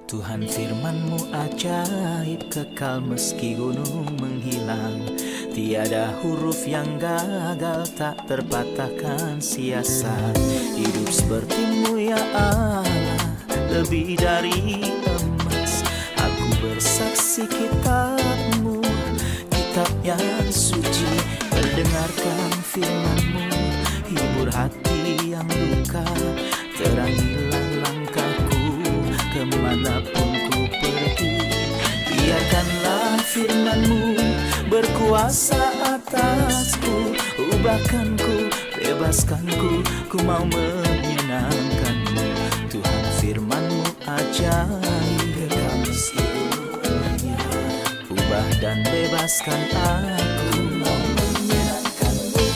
Tuhan firman-Mu ajaib, kekal meski gunung menghilang. Tiada huruf yang gagal, tak terpatahkan siasat. Hidup seperti-Mu ya Allah, lebih dari emas. Aku bersaksi kitab-Mu, kitab yang suci. Mendengarkan firman-Mu, hibur hati yang luka. Terangilah langkahku kemanapun ku pergi. Biarkanlah firman-Mu berkuasa atasku. Ubahkanku, bebaskanku, ku mau menyenangkan-Mu. Tuhan firman-Mu ajaib, kekal meski gunungnya. Ubah dan bebaskan aku, mau menyenangkan-Mu.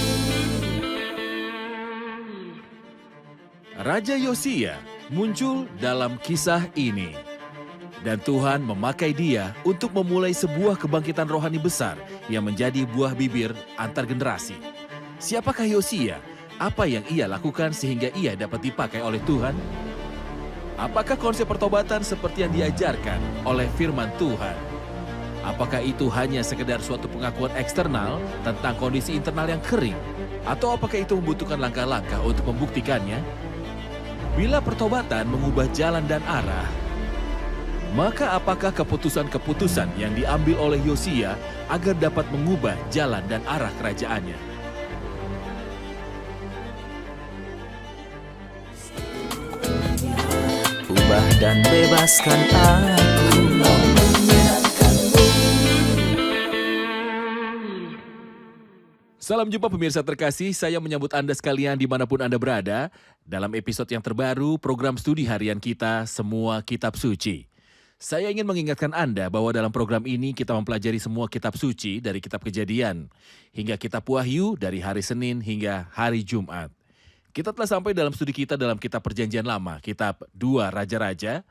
Raja Yosia muncul dalam kisah ini. Dan Tuhan memakai dia untuk memulai sebuah kebangkitan rohani besar yang menjadi buah bibir antar generasi. Siapakah Yosia? Apa yang ia lakukan sehingga ia dapat dipakai oleh Tuhan? Apakah konsep pertobatan seperti yang diajarkan oleh firman Tuhan? Apakah itu hanya sekedar suatu pengakuan eksternal tentang kondisi internal yang kering? Atau apakah itu membutuhkan langkah-langkah untuk membuktikannya? Bila pertobatan mengubah jalan dan arah, maka apakah keputusan-keputusan yang diambil oleh Yosia agar dapat mengubah jalan dan arah kerajaannya? Ubah dan bebaskan aku, mau menyenangkan-Mu. Salam jumpa pemirsa terkasih, saya menyambut Anda sekalian dimanapun Anda berada dalam episode yang terbaru program studi harian kita Semua Kitab Suci. Saya ingin mengingatkan Anda bahwa dalam program ini kita mempelajari semua kitab suci dari kitab Kejadian hingga kitab Wahyu dari hari Senin hingga hari Jumat. Kita telah sampai dalam studi kita dalam kitab Perjanjian Lama, kitab 2 Raja-Raja.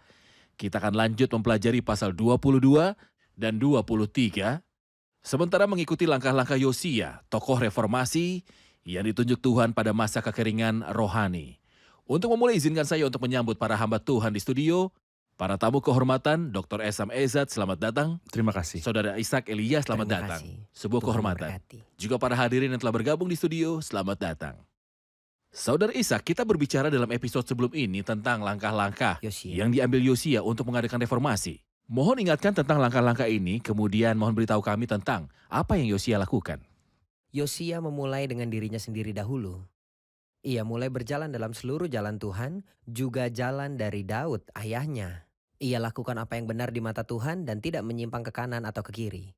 Kita akan lanjut mempelajari pasal 22 dan 23. Sementara mengikuti langkah-langkah Yosia, tokoh reformasi yang ditunjuk Tuhan pada masa kekeringan rohani. Untuk memulai, izinkan saya untuk menyambut para hamba Tuhan di studio, para tamu kehormatan, Dr. Esam Ezat, selamat datang. Terima kasih. Saudara Ishak Elia, selamat Terima datang. kasih. Sebuah Tuhan kehormatan. memberkati. Juga para hadirin yang telah bergabung di studio, selamat datang. Saudara Ishak, kita berbicara dalam episode sebelum ini tentang langkah-langkah Yosia. yang diambil Yosia untuk mengadakan reformasi. Mohon ingatkan tentang langkah-langkah ini, kemudian mohon beritahu kami tentang apa yang Yosia lakukan. Yosia memulai dengan dirinya sendiri dahulu. Ia mulai berjalan dalam seluruh jalan Tuhan, juga jalan dari Daud, ayahnya. Ia lakukan apa yang benar di mata Tuhan dan tidak menyimpang ke kanan atau ke kiri.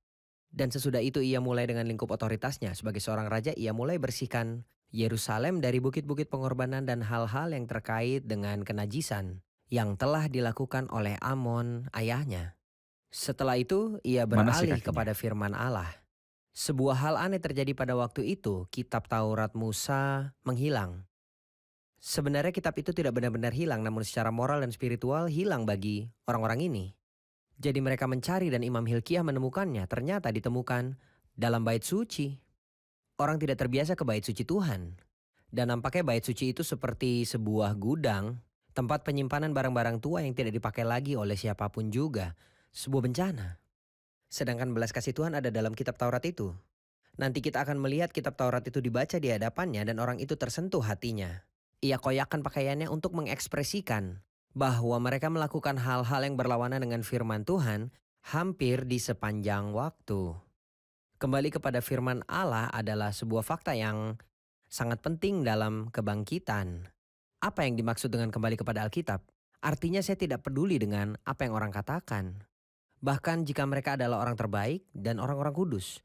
Dan sesudah itu ia mulai dengan lingkup otoritasnya. Sebagai seorang raja, ia mulai bersihkan Yerusalem dari bukit-bukit pengorbanan dan hal-hal yang terkait dengan kenajisan yang telah dilakukan oleh Amon, ayahnya. Setelah itu, ia Mana sih beralih kakinya? kepada firman Allah. Sebuah hal aneh terjadi pada waktu itu, kitab Taurat Musa menghilang. Sebenarnya kitab itu tidak benar-benar hilang, namun secara moral dan spiritual hilang bagi orang-orang ini. Jadi mereka mencari dan Imam Hilkiah menemukannya, ternyata ditemukan dalam bait suci. Orang tidak terbiasa ke bait suci Tuhan. Dan nampaknya bait suci itu seperti sebuah gudang, tempat penyimpanan barang-barang tua yang tidak dipakai lagi oleh siapapun juga. Sebuah bencana. Sedangkan belas kasih Tuhan ada dalam kitab Taurat itu. Nanti kita akan melihat kitab Taurat itu dibaca di hadapannya dan orang itu tersentuh hatinya. Ia koyakkan pakaiannya untuk mengekspresikan bahwa mereka melakukan hal-hal yang berlawanan dengan firman Tuhan hampir di sepanjang waktu. Kembali kepada firman Allah adalah sebuah fakta yang sangat penting dalam kebangkitan. Apa yang dimaksud dengan kembali kepada Alkitab? Artinya saya tidak peduli dengan apa yang orang katakan. Bahkan jika mereka adalah orang terbaik dan orang-orang kudus.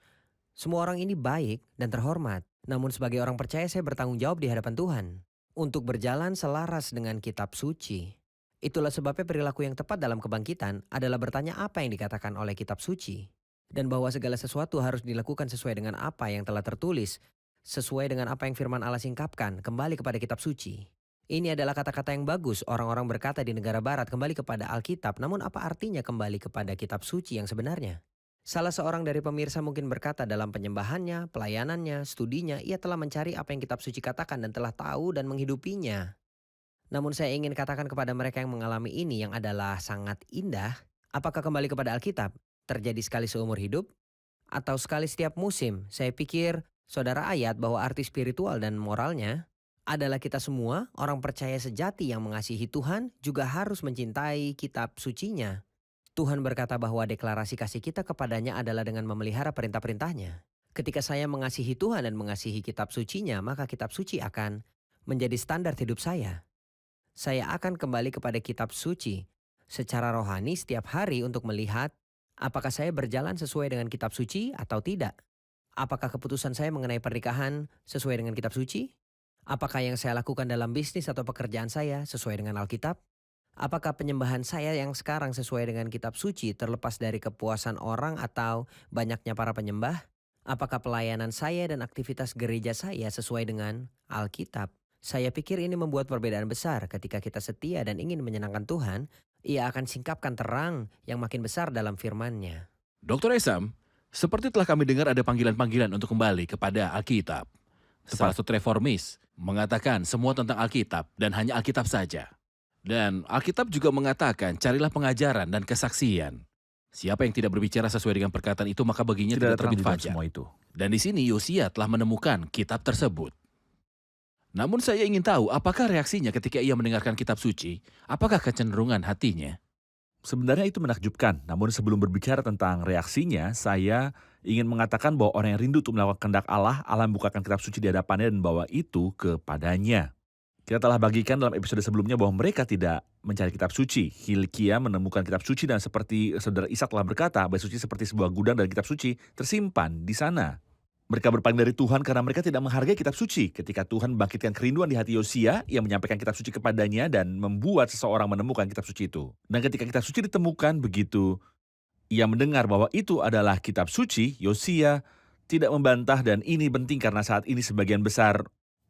Semua orang ini baik dan terhormat. Namun sebagai orang percaya saya bertanggung jawab di hadapan Tuhan. Untuk berjalan selaras dengan kitab suci. Itulah sebabnya perilaku yang tepat dalam kebangkitan adalah bertanya apa yang dikatakan oleh kitab suci. Dan bahwa segala sesuatu harus dilakukan sesuai dengan apa yang telah tertulis. Sesuai dengan apa yang firman Allah singkapkan, kembali kepada kitab suci. Ini adalah kata-kata yang bagus. Orang-orang berkata di negara barat kembali kepada Alkitab. Namun apa artinya kembali kepada kitab suci yang sebenarnya? Salah seorang dari pemirsa mungkin berkata dalam penyembahannya, pelayanannya, studinya, ia telah mencari apa yang kitab suci katakan dan telah tahu dan menghidupinya. Namun saya ingin katakan kepada mereka yang mengalami ini yang adalah sangat indah, apakah kembali kepada Alkitab terjadi sekali seumur hidup atau sekali setiap musim? Saya pikir saudara ayat bahwa arti spiritual dan moralnya adalah kita semua orang percaya sejati yang mengasihi Tuhan juga harus mencintai kitab sucinya. Tuhan berkata bahwa deklarasi kasih kita kepadanya adalah dengan memelihara perintah-perintahnya. Ketika saya mengasihi Tuhan dan mengasihi kitab sucinya, maka kitab suci akan menjadi standar hidup saya. Saya akan kembali kepada kitab suci secara rohani setiap hari untuk melihat apakah saya berjalan sesuai dengan kitab suci atau tidak. Apakah keputusan saya mengenai pernikahan sesuai dengan kitab suci? Apakah yang saya lakukan dalam bisnis atau pekerjaan saya sesuai dengan Alkitab? Apakah penyembahan saya yang sekarang sesuai dengan kitab suci terlepas dari kepuasan orang atau banyaknya para penyembah? Apakah pelayanan saya dan aktivitas gereja saya sesuai dengan Alkitab? Saya pikir ini membuat perbedaan besar ketika kita setia dan ingin menyenangkan Tuhan, Ia akan singkapkan terang yang makin besar dalam firman-Nya. Dr. Esam, seperti telah kami dengar ada panggilan-panggilan untuk kembali kepada Alkitab. Salah satu reformis mengatakan semua tentang Alkitab dan hanya Alkitab saja. Dan Alkitab juga mengatakan carilah pengajaran dan kesaksian. Siapa yang tidak berbicara sesuai dengan perkataan itu maka baginya tidak terbit fajar. semua itu. Dan di sini Yosia telah menemukan kitab tersebut. Namun saya ingin tahu apakah reaksinya ketika ia mendengarkan kitab suci, apakah kecenderungan hatinya? Sebenarnya itu menakjubkan, namun sebelum berbicara tentang reaksinya, saya ingin mengatakan bahwa orang yang rindu untuk melakukan kehendak Allah, Allah membukakan kitab suci di hadapannya dan bawa itu kepadanya. Kita telah bagikan dalam episode sebelumnya bahwa mereka tidak mencari kitab suci. Hilkia menemukan kitab suci dan seperti saudara Ishak telah berkata, bait suci seperti sebuah gudang dan kitab suci tersimpan di sana. Mereka berpaling dari Tuhan karena mereka tidak menghargai kitab suci. Ketika Tuhan membangkitkan kerinduan di hati Yosia, ia menyampaikan kitab suci kepadanya dan membuat seseorang menemukan kitab suci itu. Dan ketika kitab suci ditemukan, begitu ia mendengar bahwa itu adalah kitab suci, Yosia tidak membantah dan ini penting karena saat ini sebagian besar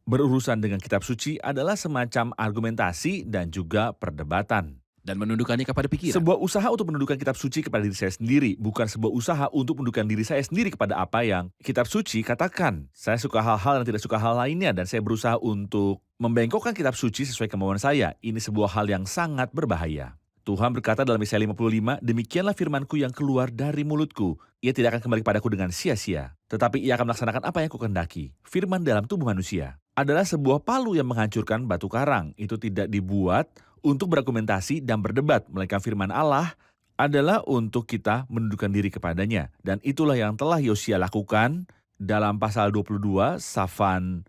berurusan dengan kitab suci adalah semacam argumentasi dan juga perdebatan. Dan menundukkannya kepada pikiran. Sebuah usaha untuk menundukkan kitab suci kepada diri saya sendiri, bukan sebuah usaha untuk menundukkan diri saya sendiri kepada apa yang kitab suci katakan. Saya suka hal-hal dan tidak suka hal lainnya dan saya berusaha untuk membengkokkan kitab suci sesuai kemauan saya. Ini sebuah hal yang sangat berbahaya. Tuhan berkata dalam Yesaya 55, demikianlah firmanku yang keluar dari mulutku. Ia tidak akan kembali padaku dengan sia-sia, tetapi ia akan melaksanakan apa yang kukehendaki. Firman dalam tubuh manusia adalah sebuah palu yang menghancurkan batu karang. Itu tidak dibuat untuk berargumentasi dan berdebat, melainkan firman Allah adalah untuk kita menundukkan diri kepadanya. Dan itulah yang telah Yosia lakukan dalam pasal 22, Safan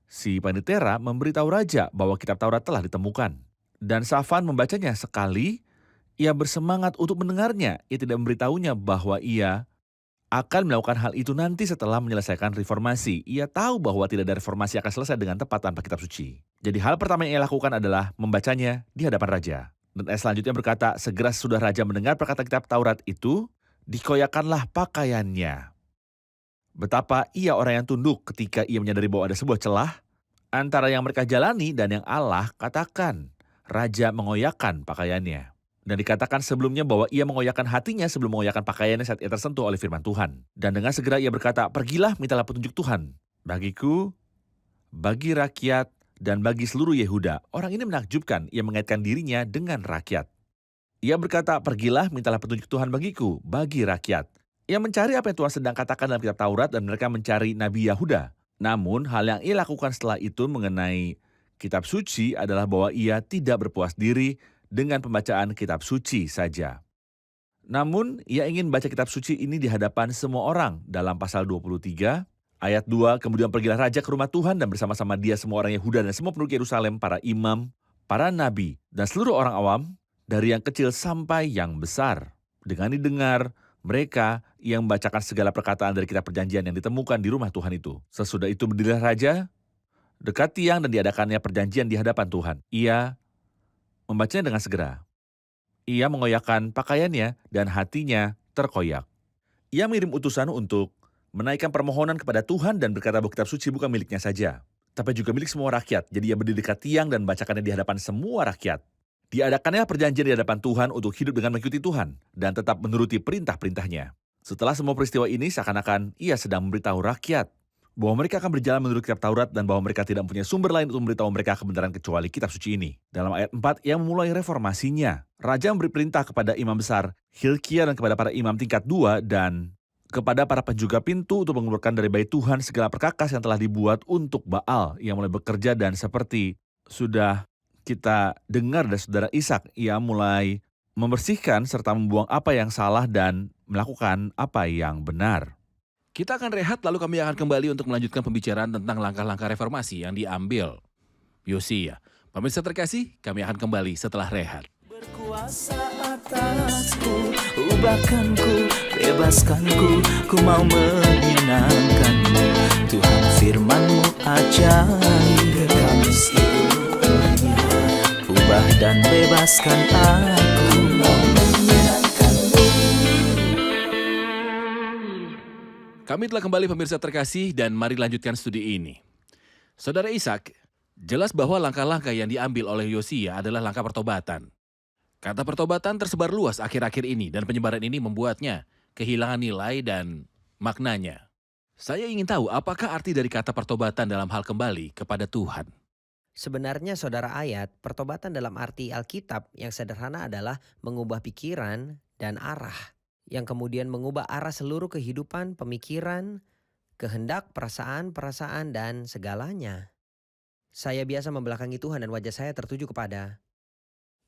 si Panitera memberitahu raja bahwa kitab Taurat telah ditemukan. Dan Safan membacanya sekali, ia bersemangat untuk mendengarnya. Ia tidak memberitahunya bahwa ia akan melakukan hal itu nanti setelah menyelesaikan reformasi. Ia tahu bahwa tidak ada reformasi akan selesai dengan tepat tanpa kitab suci. Jadi hal pertama yang ia lakukan adalah membacanya di hadapan raja. Dan ayat selanjutnya berkata, segera sesudah raja mendengar perkataan kitab Taurat itu, dikoyakanlah pakaiannya. Betapa ia orang yang tunduk ketika ia menyadari bahwa ada sebuah celah antara yang mereka jalani dan yang Allah katakan. Raja mengoyakkan pakaiannya. Dan dikatakan sebelumnya bahwa ia mengoyakkan hatinya sebelum mengoyakkan pakaiannya saat ia tersentuh oleh firman Tuhan. Dan dengan segera ia berkata, pergilah mintalah petunjuk Tuhan. Bagiku, bagi rakyat, dan bagi seluruh Yehuda. Orang ini menakjubkan, ia mengaitkan dirinya dengan rakyat. Ia berkata, pergilah mintalah petunjuk Tuhan bagiku, bagi rakyat. Ia mencari apa yang Tuhan sedang katakan dalam kitab Taurat dan mereka mencari Nabi Yahuda. Namun hal yang ia lakukan setelah itu mengenai kitab suci adalah bahwa ia tidak berpuas diri dengan pembacaan kitab suci saja. Namun, ia ingin baca kitab suci ini di hadapan semua orang. Dalam pasal 23, ayat 2, kemudian pergilah raja ke rumah Tuhan dan bersama-sama dia semua orang Yehuda dan semua penduduk Yerusalem, para imam, para nabi, dan seluruh orang awam, dari yang kecil sampai yang besar. Dengan didengar, mereka yang membacakan segala perkataan dari kitab perjanjian yang ditemukan di rumah Tuhan itu. Sesudah itu berdirilah raja, dekat tiang dan diadakannya perjanjian di hadapan Tuhan. Ia membacanya dengan segera. Ia mengoyakkan pakaiannya dan hatinya terkoyak. Ia mengirim utusan untuk menaikkan permohonan kepada Tuhan dan berkata bahwa kitab suci bukan miliknya saja, tapi juga milik semua rakyat. Jadi ia berdiri dekat tiang dan membacakannya di hadapan semua rakyat. Diadakannya perjanjian di hadapan Tuhan untuk hidup dengan mengikuti Tuhan dan tetap menuruti perintah-perintahnya. Setelah semua peristiwa ini seakan-akan ia sedang memberitahu rakyat bahwa mereka akan berjalan menurut kitab Taurat dan bahwa mereka tidak mempunyai sumber lain untuk memberitahu mereka kebenaran kecuali kitab suci ini. Dalam ayat 4 yang memulai reformasinya, Raja memberi perintah kepada imam besar Hilkia dan kepada para imam tingkat 2 dan kepada para penjaga pintu untuk mengeluarkan dari bait Tuhan segala perkakas yang telah dibuat untuk Baal yang mulai bekerja, dan seperti sudah kita dengar dari saudara Ishak, ia mulai membersihkan serta membuang apa yang salah dan melakukan apa yang benar. Kita akan rehat lalu kami akan kembali untuk melanjutkan pembicaraan tentang langkah-langkah reformasi yang diambil Yosia. Pemirsa terkasih, kami akan kembali setelah rehat. Berkuasa atasku, ubahkanku, bebaskanku, ku mau menyenangkanmu. Tuhan firman-Mu ajaib, kekal meski gunungnya. Ubah dan bebaskan aku, mau menyenangkanmu. Kami telah kembali pemirsa terkasih dan mari lanjutkan studi ini. Saudara Ishak, jelas bahwa langkah-langkah yang diambil oleh Yosia adalah langkah pertobatan. Kata pertobatan tersebar luas akhir-akhir ini dan penyebaran ini membuatnya kehilangan nilai dan maknanya. Saya ingin tahu apakah arti dari kata pertobatan dalam hal kembali kepada Tuhan. Sebenarnya saudara ayat, pertobatan dalam arti Alkitab yang sederhana adalah mengubah pikiran dan arah. Yang kemudian mengubah arah seluruh kehidupan, pemikiran, kehendak, perasaan, dan segalanya. Saya biasa membelakangi Tuhan dan wajah saya tertuju kepada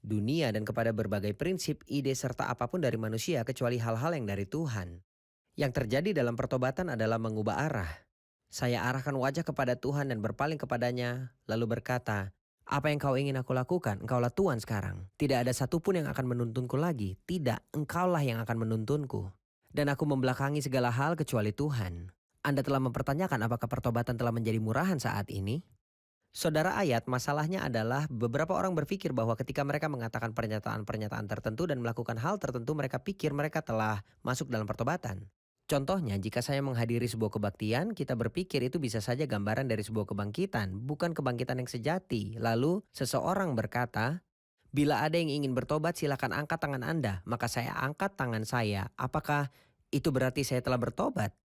dunia dan kepada berbagai prinsip, ide, serta apapun dari manusia kecuali hal-hal yang dari Tuhan. Yang terjadi dalam pertobatan adalah mengubah arah. Saya arahkan wajah kepada Tuhan dan berpaling kepadanya, lalu berkata, "Apa yang kau ingin aku lakukan? Engkaulah Tuhan sekarang. Tidak ada satupun yang akan menuntunku lagi. Tidak, engkaulah yang akan menuntunku. Dan aku membelakangi segala hal kecuali Tuhan." Anda telah mempertanyakan apakah pertobatan telah menjadi murahan saat ini? Saudara ayat, masalahnya adalah beberapa orang berpikir bahwa ketika mereka mengatakan pernyataan-pernyataan tertentu dan melakukan hal tertentu, mereka pikir mereka telah masuk dalam pertobatan. Contohnya, jika saya menghadiri sebuah kebaktian, kita berpikir itu bisa saja gambaran dari sebuah kebangkitan, bukan kebangkitan yang sejati. Lalu, seseorang berkata, "Bila ada yang ingin bertobat, silakan angkat tangan Anda." Maka saya angkat tangan saya. Apakah itu berarti saya telah bertobat?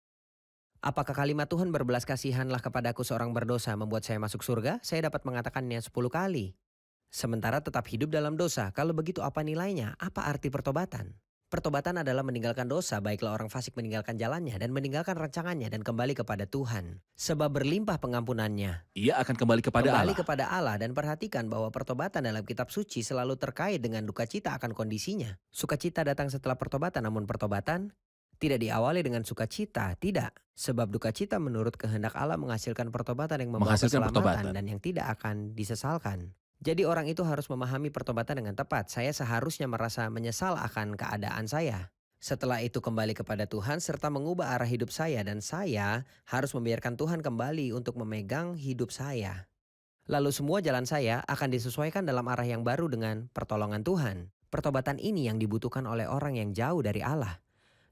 Apakah kalimat Tuhan berbelas kasihanlah kepadaku seorang berdosa membuat saya masuk surga? Saya dapat mengatakannya 10 kali. Sementara tetap hidup dalam dosa. Kalau begitu apa nilainya? Apa arti pertobatan? Pertobatan adalah meninggalkan dosa, baiklah orang fasik meninggalkan jalannya dan meninggalkan rancangannya dan kembali kepada Tuhan. Sebab berlimpah pengampunannya. Ia akan kembali kepada Kembali Allah. kepada Allah, dan perhatikan bahwa pertobatan dalam kitab suci selalu terkait dengan duka cita akan kondisinya. Sukacita datang setelah pertobatan, namun pertobatan tidak diawali dengan sukacita, tidak. Sebab duka cita menurut kehendak Allah menghasilkan pertobatan yang membawa Menghasilkan keselamatan pertobatan. dan yang tidak akan disesalkan. Jadi orang itu harus memahami pertobatan dengan tepat. Saya seharusnya merasa menyesal akan keadaan saya. Setelah itu kembali kepada Tuhan serta mengubah arah hidup saya, dan saya harus membiarkan Tuhan kembali untuk memegang hidup saya. Lalu semua jalan saya akan disesuaikan dalam arah yang baru dengan pertolongan Tuhan. Pertobatan ini yang dibutuhkan oleh orang yang jauh dari Allah.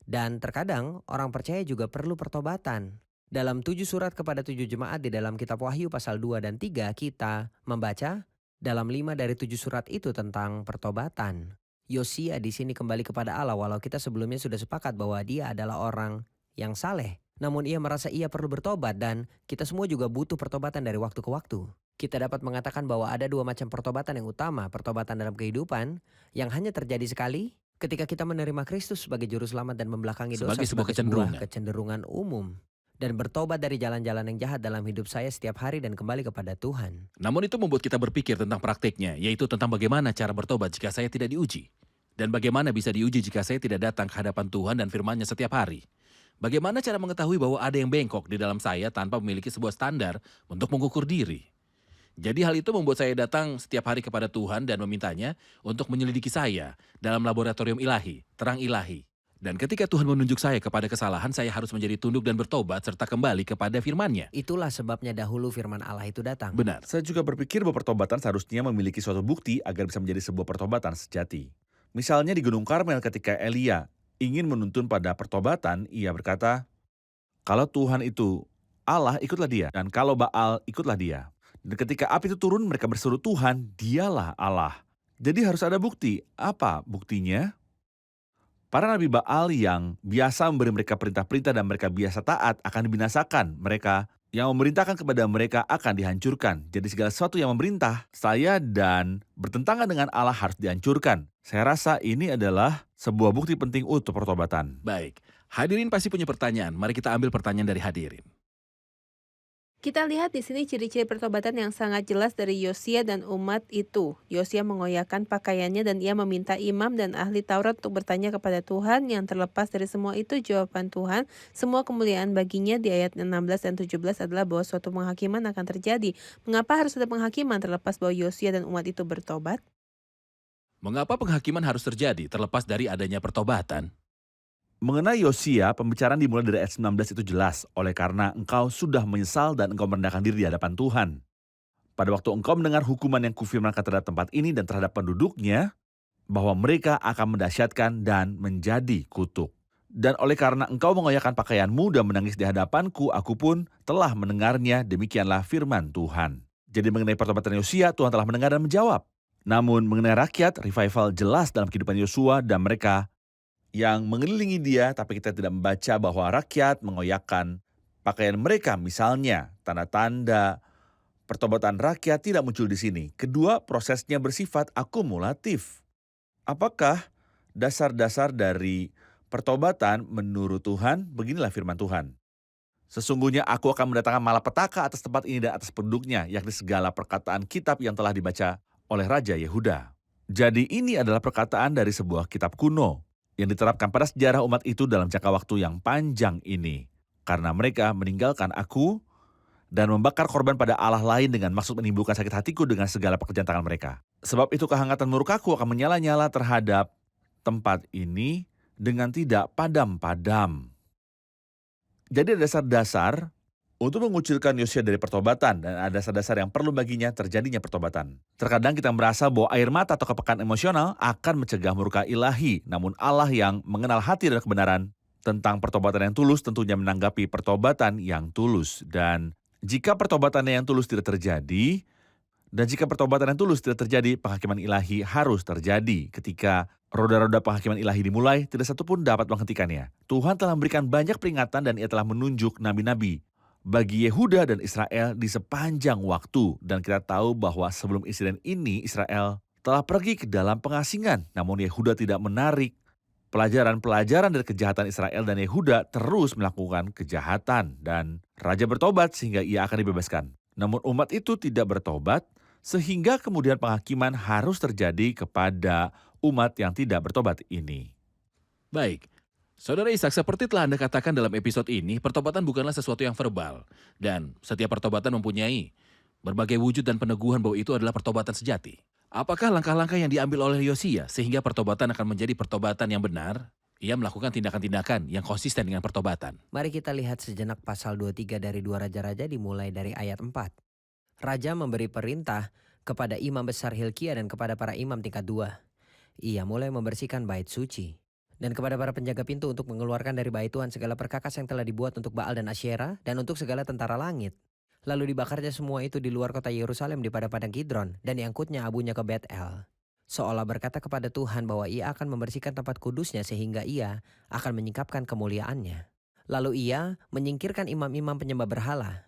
Dan terkadang orang percaya juga perlu pertobatan. Dalam 7 surat kepada 7 jemaat di dalam kitab Wahyu pasal 2 dan 3 kita membaca dalam 5 dari 7 surat itu tentang pertobatan. Yosia di sini kembali kepada Allah walau kita sebelumnya sudah sepakat bahwa dia adalah orang yang saleh. Namun ia merasa ia perlu bertobat dan kita semua juga butuh pertobatan dari waktu ke waktu. Kita dapat mengatakan bahwa ada 2 macam pertobatan yang utama. Pertobatan dalam kehidupan yang hanya terjadi sekali ketika kita menerima Kristus sebagai juru selamat dan membelakangi dosa Sebagai sebuah sebuah kecenderungan umum. Dan bertobat dari jalan-jalan yang jahat dalam hidup saya setiap hari dan kembali kepada Tuhan. Namun itu membuat kita berpikir tentang praktiknya, yaitu tentang bagaimana cara bertobat jika saya tidak diuji. Dan bagaimana bisa diuji jika saya tidak datang ke hadapan Tuhan dan firman-Nya setiap hari. Bagaimana cara mengetahui bahwa ada yang bengkok di dalam saya tanpa memiliki sebuah standar untuk mengukur diri. Jadi hal itu membuat saya datang setiap hari kepada Tuhan dan memintanya untuk menyelidiki saya dalam laboratorium ilahi, terang ilahi. Dan ketika Tuhan menunjuk saya kepada kesalahan, saya harus menjadi tunduk dan bertobat serta kembali kepada firman-Nya. Itulah sebabnya dahulu firman Allah itu datang. Benar. Saya juga berpikir bahwa pertobatan seharusnya memiliki suatu bukti agar bisa menjadi sebuah pertobatan sejati. Misalnya di Gunung Karmel ketika Elia ingin menuntun pada pertobatan, ia berkata, "Kalau Tuhan itu Allah, ikutlah dia. Dan kalau Baal, ikutlah dia." Dan ketika api itu turun, mereka berseru, "Tuhan, dialah Allah." Jadi harus ada bukti. Apa buktinya? Para nabi Baal yang biasa memberi mereka perintah-perintah dan mereka biasa taat akan dibinasakan. Mereka yang memerintahkan kepada mereka akan dihancurkan. Jadi segala sesuatu yang memerintah saya dan bertentangan dengan Allah harus dihancurkan. Saya rasa ini adalah sebuah bukti penting untuk pertobatan. Baik, hadirin pasti punya pertanyaan. Mari kita ambil pertanyaan dari hadirin. Kita lihat di sini ciri-ciri pertobatan yang sangat jelas dari Yosia dan umat itu. Yosia mengoyakkan pakaiannya dan ia meminta imam dan ahli Taurat untuk bertanya kepada Tuhan. Yang terlepas dari semua itu jawaban Tuhan, semua kemuliaan baginya di ayat 16 dan 17 adalah bahwa suatu penghakiman akan terjadi. Mengapa harus ada penghakiman terlepas bahwa Yosia dan umat itu bertobat? Mengapa penghakiman harus terjadi terlepas dari adanya pertobatan? Mengenai Yosia, pembicaraan dimulai dari ayat 19 itu jelas, oleh karena engkau sudah menyesal dan engkau merendahkan diri di hadapan Tuhan. Pada waktu engkau mendengar hukuman yang kufirmankan terhadap tempat ini dan terhadap penduduknya, bahwa mereka akan mendahsyatkan dan menjadi kutuk. Dan oleh karena engkau mengoyakkan pakaianmu dan menangis di hadapanku, aku pun telah mendengarnya, demikianlah firman Tuhan. Jadi mengenai pertobatan Yosia, Tuhan telah mendengar dan menjawab. Namun mengenai rakyat, revival jelas dalam kehidupan Yosua dan mereka yang mengelilingi dia, tapi kita tidak membaca bahwa rakyat mengoyakkan pakaian mereka. Misalnya, tanda-tanda pertobatan rakyat tidak muncul di sini. Kedua, prosesnya bersifat akumulatif. Apakah dasar-dasar dari pertobatan menurut Tuhan? Beginilah firman Tuhan. Sesungguhnya aku akan mendatangkan malapetaka atas tempat ini dan atas penduduknya, yakni segala perkataan kitab yang telah dibaca oleh Raja Yehuda. Jadi ini adalah perkataan dari sebuah kitab kuno yang diterapkan pada sejarah umat itu dalam jangka waktu yang panjang ini. Karena mereka meninggalkan aku dan membakar korban pada Allah lain dengan maksud menimbulkan sakit hatiku dengan segala pekerjaan tangan mereka. Sebab itu kehangatan murkaku akan menyala-nyala terhadap tempat ini dengan tidak padam-padam. Jadi ada dasar-dasar untuk mengucilkan Yosia dari pertobatan dan ada dasar-dasar yang perlu baginya terjadinya pertobatan. Terkadang kita merasa bahwa air mata atau kepekaan emosional akan mencegah murka ilahi. Namun Allah yang mengenal hati dan kebenaran tentang pertobatan yang tulus tentunya menanggapi pertobatan yang tulus. Dan jika pertobatannya yang tulus tidak terjadi, penghakiman ilahi harus terjadi. Ketika roda-roda penghakiman ilahi dimulai, tidak satu pun dapat menghentikannya. Tuhan telah memberikan banyak peringatan dan ia telah menunjuk nabi-nabi bagi Yehuda dan Israel di sepanjang waktu. Dan kita tahu bahwa sebelum insiden ini Israel telah pergi ke dalam pengasingan. Namun Yehuda tidak menarik pelajaran-pelajaran dari kejahatan Israel dan Yehuda terus melakukan kejahatan. Dan raja bertobat sehingga ia akan dibebaskan. Namun umat itu tidak bertobat sehingga kemudian penghakiman harus terjadi kepada umat yang tidak bertobat ini. Baik, Saudara Ishak, seperti telah Anda katakan dalam episode ini, pertobatan bukanlah sesuatu yang verbal. Dan setiap pertobatan mempunyai berbagai wujud dan peneguhan bahwa itu adalah pertobatan sejati. Apakah langkah-langkah yang diambil oleh Yosia sehingga pertobatan akan menjadi pertobatan yang benar? Ia melakukan tindakan-tindakan yang konsisten dengan pertobatan. Mari kita lihat sejenak pasal 23 dari 2 Raja-Raja dimulai dari ayat 4. Raja memberi perintah kepada imam besar Hilkia dan kepada para imam tingkat 2. Ia mulai membersihkan bait suci. Dan kepada para penjaga pintu untuk mengeluarkan dari bait Tuhan segala perkakas yang telah dibuat untuk Baal dan Asyera dan untuk segala tentara langit. Lalu dibakarnya semua itu di luar kota Yerusalem di padang Kidron dan diangkutnya abunya ke Bet-El. Seolah berkata kepada Tuhan bahwa ia akan membersihkan tempat kudusnya sehingga ia akan menyingkapkan kemuliaannya. Lalu ia menyingkirkan imam-imam penyembah berhala.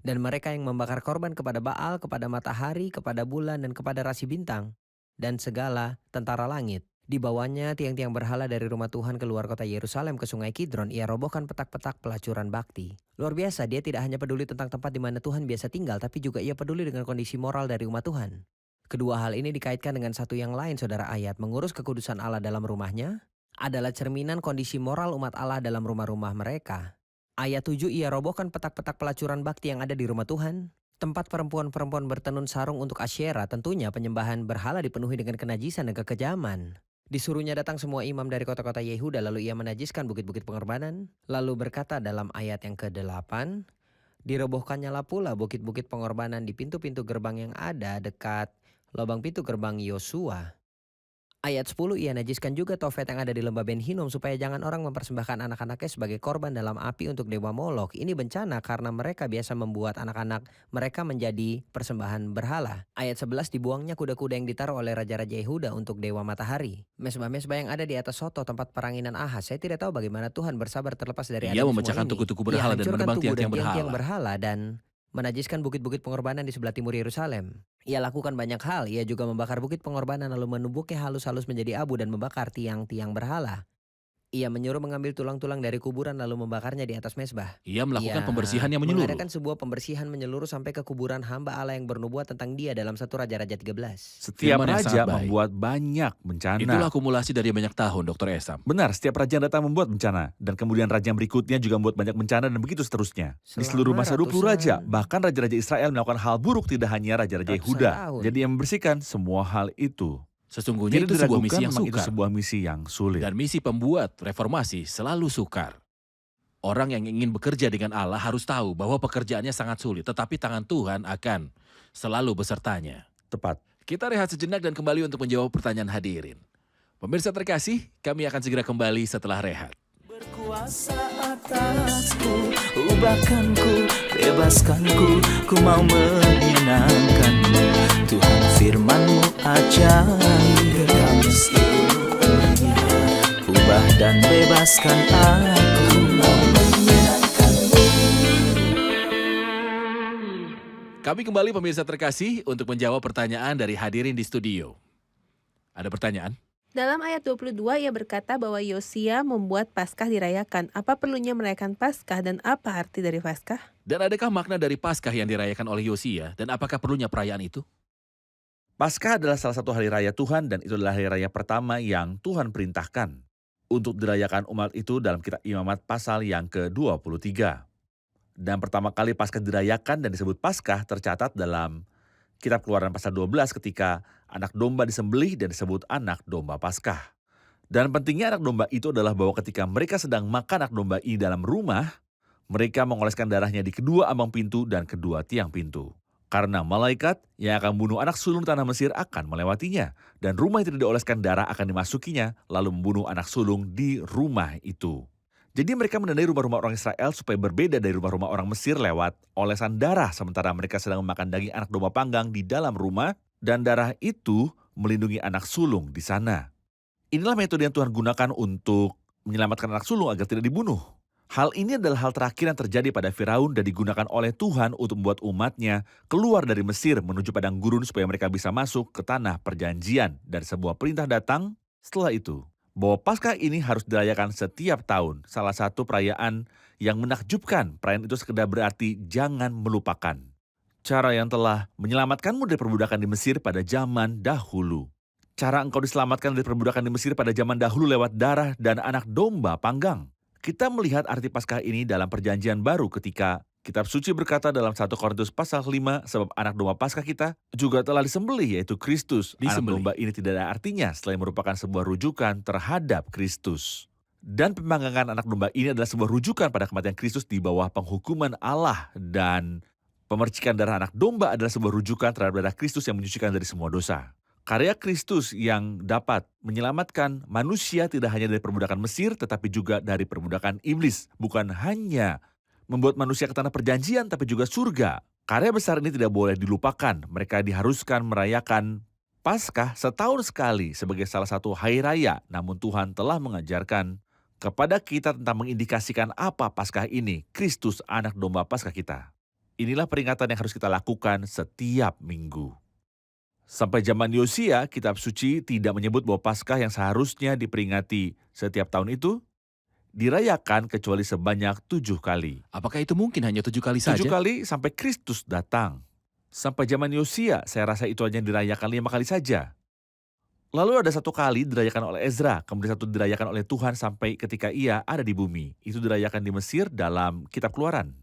Dan mereka yang membakar korban kepada Baal, kepada matahari, kepada bulan dan kepada rasi bintang. Dan segala tentara langit. Dibawanya tiang-tiang berhala dari rumah Tuhan keluar kota Yerusalem ke sungai Kidron. Ia robohkan petak-petak pelacuran bakti. Luar biasa, dia tidak hanya peduli tentang tempat di mana Tuhan biasa tinggal, tapi juga ia peduli dengan kondisi moral dari umat Tuhan. Kedua hal ini dikaitkan dengan satu yang lain, saudara. Ayat mengurus kekudusan Allah dalam rumahnya adalah cerminan kondisi moral umat Allah dalam rumah-rumah mereka. Ayat 7, ia robohkan petak-petak pelacuran bakti yang ada di rumah Tuhan. Tempat perempuan-perempuan bertenun sarung untuk Asyera, tentunya penyembahan berhala dipenuhi dengan kenajisan dan kekejaman. Disuruhnya datang semua imam dari kota-kota Yehuda, lalu ia menajiskan bukit-bukit pengorbanan. Lalu berkata dalam ayat yang ke-8, dirobohkannyalah pula bukit-bukit pengorbanan di pintu-pintu gerbang yang ada dekat lubang pintu gerbang Yosua. Ayat 10, ia najiskan juga Tofet yang ada di lembah Ben Hinnom supaya jangan orang mempersembahkan anak-anaknya sebagai korban dalam api untuk dewa Molok. Ini bencana karena mereka biasa membuat anak-anak mereka menjadi persembahan berhala. Ayat 11, dibuangnya kuda-kuda yang ditaruh oleh Raja-Raja Yehuda untuk dewa matahari. Mesbah-mesbah yang ada di atas Soto tempat peranginan Ahaz. Saya tidak tahu bagaimana Tuhan bersabar terlepas dari Ia adanya memecahkan semua ini. tugu-tugu berhala Ia dan hancurkan menebang tugu dan tiang-tiang tiang-tiang berhala. berhala dan menajiskan bukit-bukit pengorbanan di sebelah timur Yerusalem. Ia lakukan banyak hal. Ia juga membakar bukit pengorbanan lalu menumbuknya halus-halus menjadi abu dan membakar tiang-tiang berhala. Ia menyuruh mengambil tulang-tulang dari kuburan lalu membakarnya di atas mesbah. Ia melakukan Ia pembersihan yang menyeluruh. mengadakan sebuah pembersihan menyeluruh sampai ke kuburan hamba Allah yang bernubuat tentang dia dalam 1 Raja-Raja 13. Setiap Firman yang raja sangat baik. membuat banyak bencana. Itulah akumulasi dari banyak tahun, Dr. Esam. Benar, setiap raja yang datang membuat bencana. Dan kemudian raja yang berikutnya juga membuat banyak bencana dan begitu seterusnya. Di seluruh masa 20 raja, bahkan raja-raja Israel melakukan hal buruk, tidak hanya raja-raja Ratusan Yehuda. tahun. Jadi yang membersihkan semua hal itu. Sesungguhnya Tidak itu sebuah misi diragukan, yang memang itu sukar. sebuah misi yang sulit. Dan misi pembuat reformasi selalu sukar. Orang yang ingin bekerja dengan Allah harus tahu bahwa pekerjaannya sangat sulit, tetapi tangan Tuhan akan selalu besertanya. Tepat. Kita rehat sejenak dan kembali untuk menjawab pertanyaan hadirin. Pemirsa terkasih, kami akan segera kembali setelah rehat. Berkuasa atasku, ubahkanku, bebaskanku, ku mau menyenangkanmu. Tuhan firman-Mu ajaib, kami seluruhnya. Ubah dan bebaskan aku, mau menyenangkanmu. Kami kembali pemirsa terkasih untuk menjawab pertanyaan dari hadirin di studio. Ada pertanyaan? Dalam ayat 22 ia berkata bahwa Yosia membuat Paskah dirayakan. Apa perlunya merayakan Paskah dan apa arti dari Paskah? Dan adakah makna dari Paskah yang dirayakan oleh Yosia dan apakah perlunya perayaan itu? Paskah adalah salah satu hari raya Tuhan dan itu adalah hari raya pertama yang Tuhan perintahkan untuk dirayakan umat itu dalam kitab Imamat pasal yang ke-23. Dan pertama kali Paskah dirayakan dan disebut Paskah tercatat dalam kitab Keluaran pasal 12 ketika anak domba disembelih dan disebut anak domba Paskah. Dan pentingnya anak domba itu adalah bahwa ketika mereka sedang makan anak domba ini dalam rumah, mereka mengoleskan darahnya di kedua ambang pintu dan kedua tiang pintu. Karena malaikat yang akan membunuh anak sulung tanah Mesir akan melewatinya. Dan rumah yang tidak dioleskan darah akan dimasukinya, lalu membunuh anak sulung di rumah itu. Jadi mereka menandai rumah-rumah orang Israel supaya berbeda dari rumah-rumah orang Mesir lewat olesan darah. Sementara mereka sedang memakan daging anak domba panggang di dalam rumah. Dan darah itu melindungi anak sulung di sana. Inilah metode yang Tuhan gunakan untuk menyelamatkan anak sulung agar tidak dibunuh. Hal ini adalah hal terakhir yang terjadi pada Firaun dan digunakan oleh Tuhan untuk membuat umatnya keluar dari Mesir menuju padang gurun supaya mereka bisa masuk ke tanah perjanjian. Dan sebuah perintah datang setelah itu, bahwa Paskah ini harus dirayakan setiap tahun. Salah satu perayaan yang menakjubkan. Perayaan itu sekedar berarti jangan melupakan cara yang telah menyelamatkanmu dari perbudakan di Mesir pada zaman dahulu. Cara engkau diselamatkan dari perbudakan di Mesir pada zaman dahulu lewat darah dan anak domba panggang. Kita melihat arti Paskah ini dalam perjanjian baru ketika kitab suci berkata dalam 1 Korintus pasal 5, sebab anak domba Paskah kita juga telah disembelih, yaitu Kristus. Anak domba ini tidak ada artinya selain merupakan sebuah rujukan terhadap Kristus. Dan pemanggangan anak domba ini adalah sebuah rujukan pada kematian Kristus di bawah penghukuman Allah. Dan pemercikan darah anak domba adalah sebuah rujukan terhadap darah Kristus yang menyucikan dari semua dosa. Karya Kristus yang dapat menyelamatkan manusia tidak hanya dari perbudakan Mesir, tetapi juga dari perbudakan iblis. Bukan hanya membuat manusia ke tanah perjanjian, tapi juga surga. Karya besar ini tidak boleh dilupakan. Mereka diharuskan merayakan Paskah setahun sekali sebagai salah satu hari raya. Namun Tuhan telah mengajarkan kepada kita tentang mengindikasikan apa Paskah ini, Kristus anak domba Paskah kita. Inilah peringatan yang harus kita lakukan setiap minggu. Sampai zaman Yosia, kitab suci tidak menyebut bahwa Paskah yang seharusnya diperingati setiap tahun itu dirayakan kecuali sebanyak 7 kali. Apakah itu mungkin hanya 7 kali saja? 7 kali sampai Kristus datang. Sampai zaman Yosia, saya rasa itu hanya dirayakan 5 kali saja. Lalu ada 1 kali dirayakan oleh Ezra, kemudian 1 dirayakan oleh Tuhan sampai ketika ia ada di bumi. Itu dirayakan di Mesir dalam kitab Keluaran.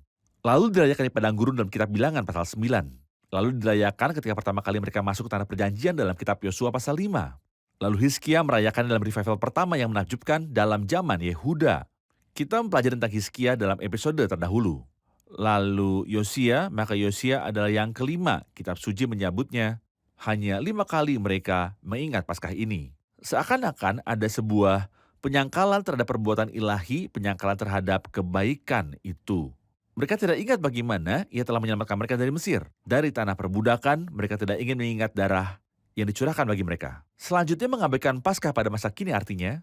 Lalu dirayakan di padang gurun dalam kitab Bilangan pasal 9. Lalu dirayakan ketika pertama kali mereka masuk ke tanah perjanjian dalam kitab Yosua pasal 5. Lalu Hizkia merayakan dalam revival pertama yang menakjubkan dalam zaman Yehuda. Kita mempelajari tentang Hizkia dalam episode terdahulu. Lalu Yosia, maka Yosia adalah yang kelima. Kitab suci menyebutnya hanya 5 kali mereka mengingat Paskah ini. Seakan-akan ada sebuah penyangkalan terhadap perbuatan ilahi, penyangkalan terhadap kebaikan itu. Mereka tidak ingat bagaimana ia telah menyelamatkan mereka dari Mesir. Dari tanah perbudakan, mereka tidak ingin mengingat darah yang dicurahkan bagi mereka. Selanjutnya mengabaikan Paskah pada masa kini artinya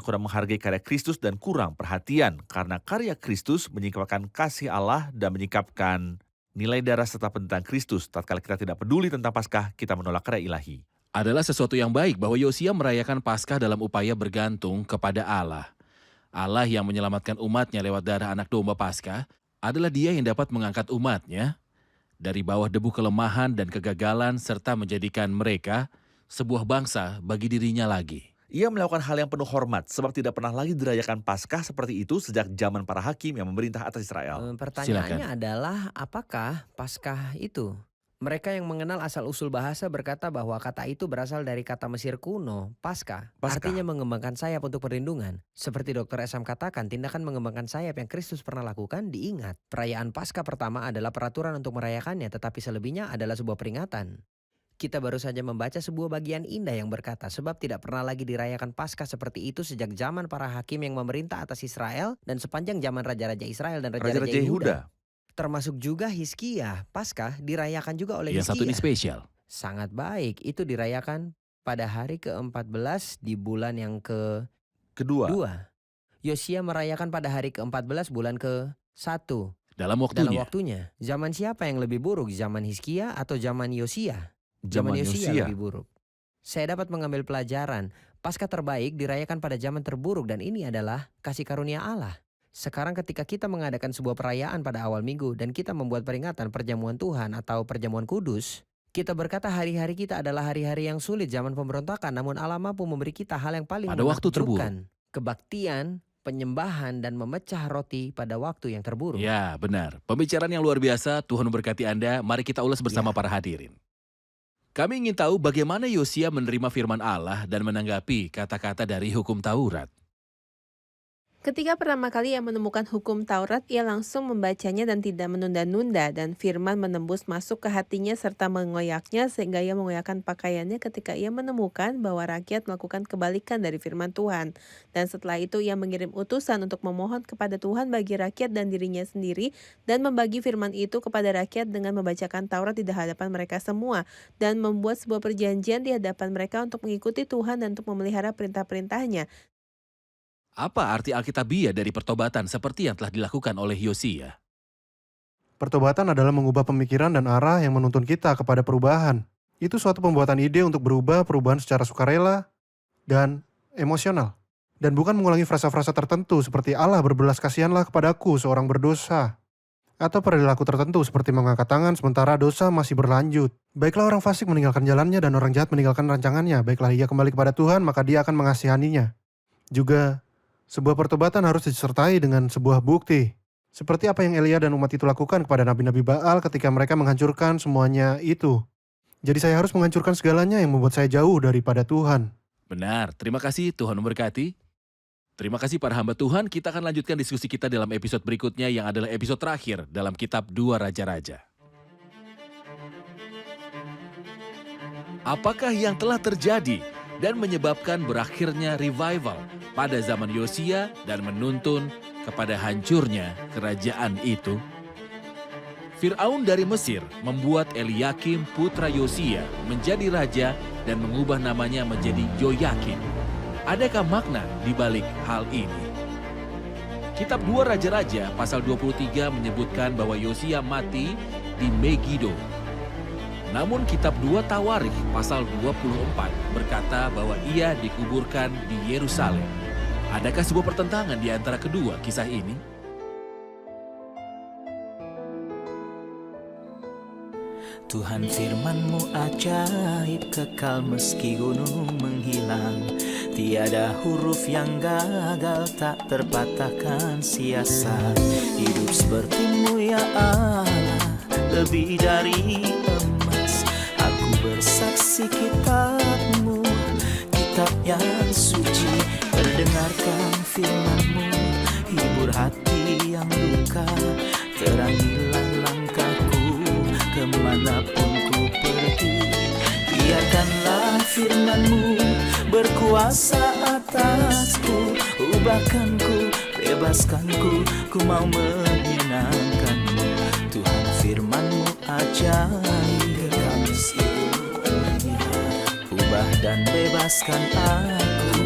kurang menghargai karya Kristus dan kurang perhatian karena karya Kristus menyingkapkan kasih Allah dan menyingkapkan nilai darah serta tentang Kristus. Tatkala kita tidak peduli tentang Paskah, kita menolak karya ilahi. Adalah sesuatu yang baik bahwa Yosia merayakan Paskah dalam upaya bergantung kepada Allah. Allah yang menyelamatkan umatnya lewat darah anak domba Paskah adalah Dia yang dapat mengangkat umatnya dari bawah debu kelemahan dan kegagalan serta menjadikan mereka sebuah bangsa bagi dirinya lagi. Ia melakukan hal yang penuh hormat sebab tidak pernah lagi dirayakan Paskah seperti itu sejak zaman para hakim yang memerintah atas Israel. Pertanyaannya adalah apakah Paskah itu? Mereka yang mengenal asal-usul bahasa berkata bahwa kata itu berasal dari kata Mesir kuno, Paskah. Artinya mengembangkan sayap untuk perlindungan. Seperti Dr. Esam katakan, tindakan mengembangkan sayap yang Kristus pernah lakukan diingat. Perayaan Paskah pertama adalah peraturan untuk merayakannya, tetapi selebihnya adalah sebuah peringatan. Kita baru saja membaca sebuah bagian indah yang berkata, sebab tidak pernah lagi dirayakan Paskah seperti itu sejak zaman para hakim yang memerintah atas Israel dan sepanjang zaman raja-raja Israel dan raja-raja Yehuda. Termasuk juga Hizkia. Paskah dirayakan juga oleh Yang satu ini Hizkia. spesial. Sangat baik, itu dirayakan pada hari ke-14 di bulan yang kedua. Yosia merayakan pada hari ke-14 bulan ke-1. Dalam waktunya. Zaman siapa yang lebih buruk? Zaman Hizkia atau zaman Yosia? Zaman Yosia lebih buruk. Saya dapat mengambil pelajaran. Paskah terbaik dirayakan pada zaman terburuk dan ini adalah kasih karunia Allah. Sekarang ketika kita mengadakan sebuah perayaan pada awal minggu dan kita membuat peringatan perjamuan Tuhan atau perjamuan kudus, kita berkata hari-hari kita adalah hari-hari yang sulit, zaman pemberontakan, namun Allah mampu memberi kita hal yang paling pada waktu terburuk. Kebaktian, penyembahan, dan memecah roti pada waktu yang terburuk. Ya, benar. Pembicaraan yang luar biasa, Tuhan memberkati Anda. Mari kita ulas bersama para hadirin. Kami ingin tahu bagaimana Yosia menerima firman Allah dan menanggapi kata-kata dari hukum Taurat. Ketika pertama kali ia menemukan hukum Taurat, ia langsung membacanya dan tidak menunda-nunda, dan firman menembus masuk ke hatinya serta mengoyaknya sehingga ia mengoyakkan pakaiannya ketika ia menemukan bahwa rakyat melakukan kebalikan dari firman Tuhan. Dan setelah itu ia mengirim utusan untuk memohon kepada Tuhan bagi rakyat dan dirinya sendiri dan membagi firman itu kepada rakyat dengan membacakan Taurat di hadapan mereka semua dan membuat sebuah perjanjian di hadapan mereka untuk mengikuti Tuhan dan untuk memelihara perintah-perintahnya. Apa arti Alkitabiah dari pertobatan seperti yang telah dilakukan oleh Yosia? Pertobatan adalah mengubah pemikiran dan arah yang menuntun kita kepada perubahan. Itu suatu pembuatan ide untuk berubah, perubahan secara sukarela dan emosional. Dan bukan mengulangi frasa-frasa tertentu seperti Allah berbelas kasihanlah kepadaku seorang berdosa. Atau perilaku tertentu seperti mengangkat tangan sementara dosa masih berlanjut. Baiklah orang fasik meninggalkan jalannya dan orang jahat meninggalkan rancangannya. Baiklah ia kembali kepada Tuhan maka dia akan mengasihaninya. Juga sebuah pertobatan harus disertai dengan sebuah bukti. Seperti apa yang Elia dan umat itu lakukan kepada nabi-nabi Baal ketika mereka menghancurkan semuanya itu. Jadi saya harus menghancurkan segalanya yang membuat saya jauh daripada Tuhan. Benar, terima kasih, Tuhan memberkati. Terima kasih para hamba Tuhan, kita akan lanjutkan diskusi kita dalam episode berikutnya yang adalah episode terakhir dalam kitab 2 Raja-Raja. Apakah yang telah terjadi dan menyebabkan berakhirnya revival pada zaman Yosia dan menuntun kepada hancurnya kerajaan itu? Fir'aun dari Mesir membuat Eliakim putra Yosia menjadi raja dan mengubah namanya menjadi Yoyakim. Adakah makna di balik hal ini? Kitab 2 Raja-Raja pasal 23 menyebutkan bahwa Yosia mati di Megiddo. Namun kitab 2 Tawarikh pasal 24 berkata bahwa ia dikuburkan di Yerusalem. Adakah sebuah pertentangan di antara kedua kisah ini? Tuhan firman-Mu ajaib, kekal meski gunung menghilang. Tiada huruf yang gagal, tak terpatahkan siasat. Hidup seperti-Mu ya Allah, lebih dari emas. Aku bersaksi kitab-Mu, kitab yang suci. Terdengarkan firman-Mu, hibur hati yang luka. Terangilah langkahku, kemanapun ku pergi. firman-Mu berkuasa atasku. Ubahkanku, bebaskanku, ku mau menyenangkan-Mu. Tuhan, firman-Mu ajaib, kekal meskipun menghina. Ubah dan bebaskan aku.